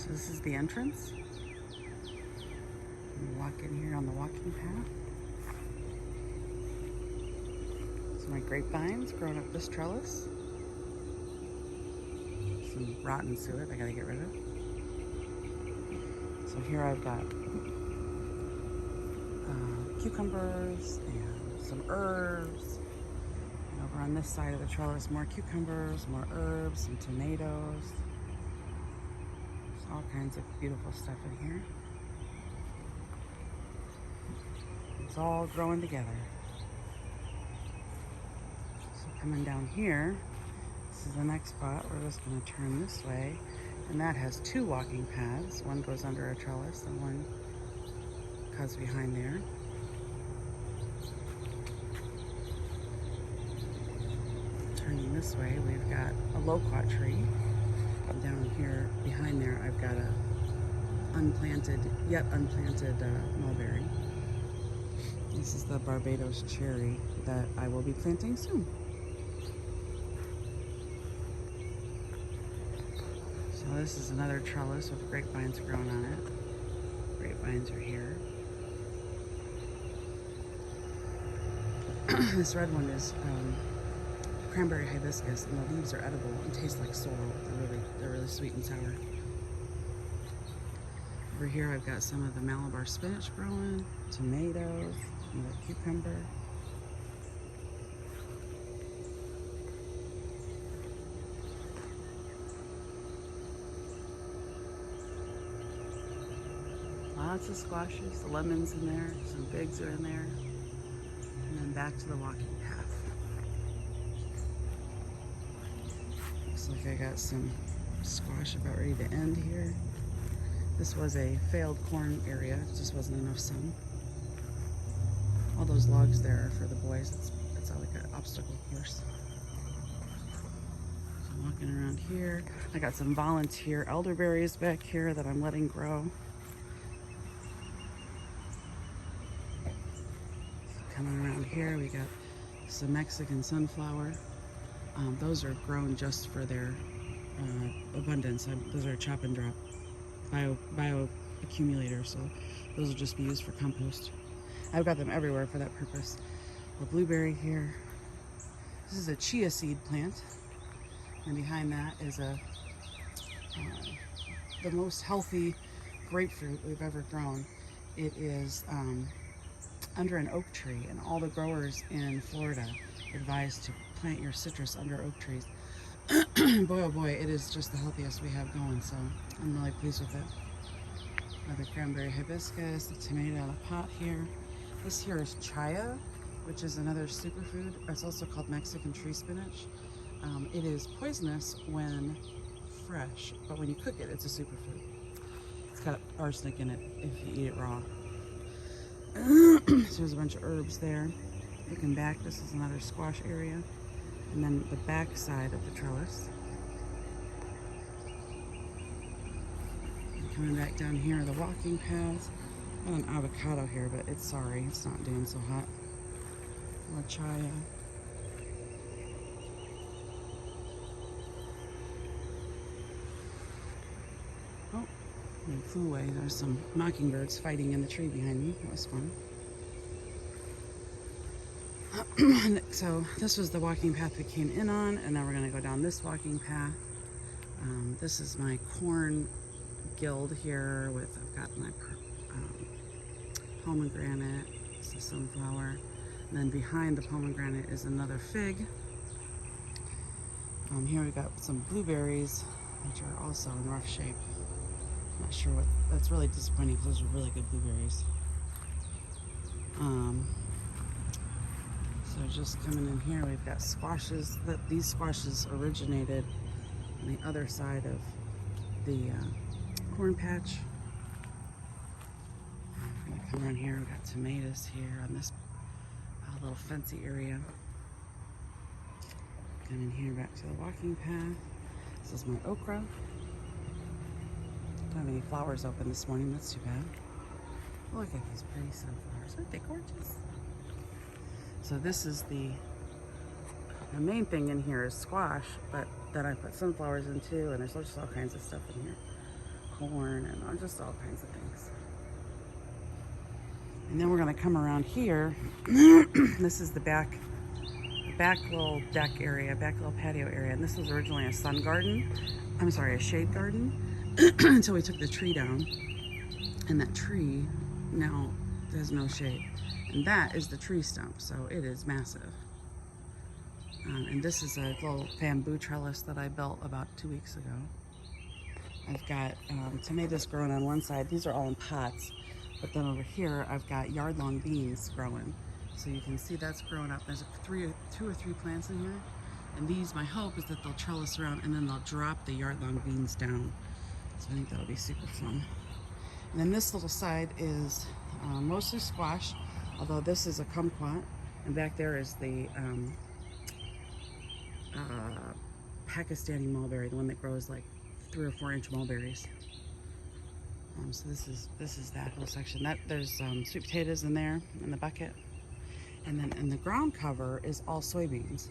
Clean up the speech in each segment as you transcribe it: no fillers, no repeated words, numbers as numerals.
So this is the entrance. You walk in here on the walking path. So my grapevines growing up this trellis. Some rotten suet I gotta get rid of. So here I've got cucumbers and some herbs. And over on this side of the trellis, more cucumbers, more herbs, some tomatoes. There's all kinds of beautiful stuff in here. It's all growing together. So coming down here, this is the next spot. We're just going to turn this way. And that has two walking paths. One goes under a trellis and one cuts behind there. Turning this way, we've got a loquat tree. And down here behind there, I've got a yet unplanted mulberry. This is the Barbados cherry that I will be planting soon. So this is another trellis with grapevines growing on it. Grapevines are here. This red one is cranberry hibiscus, and the leaves are edible and taste like sorrel. They're really sweet and sour. Over here I've got some of the Malabar spinach growing, tomatoes, another cucumber. Lots of squashes, the lemons in there, some figs are in there, and then back to the walking path. Looks like I got some squash about ready to end here. This was a failed corn area, it just wasn't enough sun. All those logs there are for the boys, it's like an obstacle course. So I'm walking around here. I got some volunteer elderberries back here that I'm letting grow. Coming around here, we got some Mexican sunflower. Those are grown just for their abundance. Those are chop and drop bio accumulators, so those will just be used for compost. I've got them everywhere for that purpose. A blueberry here. This is a chia seed plant, and behind that is the most healthy grapefruit we've ever grown. It is under an oak tree, and all the growers in Florida advise to plant your citrus under oak trees. Boy, oh boy, it is just the healthiest we have going, so I'm really pleased with it. Another cranberry hibiscus, the tomato in a pot here. This here is chaya, which is another superfood. It's also called Mexican tree spinach. It is poisonous when fresh, but when you cook it, it's a superfood. It's got arsenic in it if you eat it raw. So there's a bunch of herbs there. Looking back, this is another squash area. And then the back side of the trellis. And coming back down here are the walking paths. Got an avocado here, but it's not doing so hot. More chaya. Oh, it flew away. There's some mockingbirds fighting in the tree behind me. That was fun. So this was the walking path we came in on, and now we're going to go down this walking path. This is my corn guild here I've got my pomegranate, this is sunflower, and then behind the pomegranate is another fig. Here we got some blueberries, which are also in rough shape. Not sure what, that's really disappointing because those are really good blueberries. So just coming in here, we've got squashes. These squashes originated on the other side of the corn patch. I'm gonna come around here, we've got tomatoes here on this little fancy area. Coming here back to the walking path. This is my okra. Don't have any flowers open this morning, that's too bad. Look at these pretty sunflowers, aren't they gorgeous? So this is the main thing in here is squash, but then I put sunflowers in too, and there's just all kinds of stuff in here. corn and just all kinds of things. And then we're gonna come around here. This is the back little deck area, back little patio area. And this was originally a sun garden. I'm sorry, a shade garden until we took the tree down. And that tree now has no shade. And that is the tree stump, so it is massive. And this is a little bamboo trellis that I built about 2 weeks ago. I've got tomatoes growing on one side. These are all in pots. But then over here, I've got yard-long beans growing. So you can see that's growing up. There's two or three plants in here. And these, my hope is that they'll trellis around and then they'll drop the yard-long beans down. So I think that'll be super fun. And then this little side is mostly squash, although this is a kumquat. And back there is the Pakistani mulberry, the one that grows like 3 or 4 inch mulberries. So this is that whole section. There's sweet potatoes in there in the bucket, and then in the ground cover is all soybeans.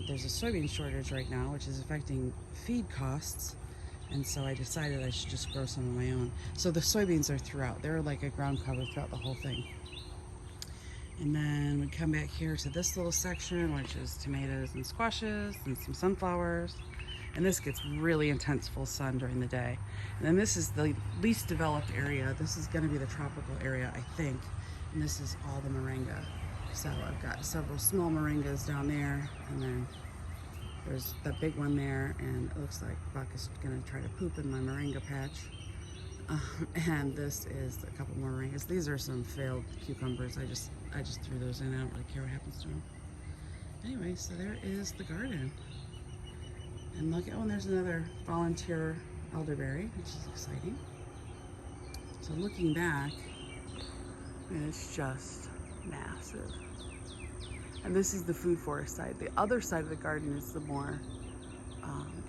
There's a soybean shortage right now, which is affecting feed costs, and so I decided I should just grow some of my own. So the soybeans are throughout. They're like a ground cover throughout the whole thing. And then we come back here to this little section, which is tomatoes and squashes and some sunflowers. And this gets really intense full sun during the day. And then this is the least developed area. This is gonna be the tropical area, I think. And this is all the moringa. So I've got several small moringas down there, and then there's that big one there, and it looks like Buck is gonna try to poop in my moringa patch. And this is a couple more moringas. These are some failed cucumbers. I just threw those in. I don't really care what happens to them. Anyway, so there is the garden. And look, oh, and there's another volunteer elderberry, which is exciting. So looking back, it's just massive. And this is the food forest side. The other side of the garden is the more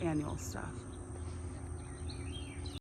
annual stuff.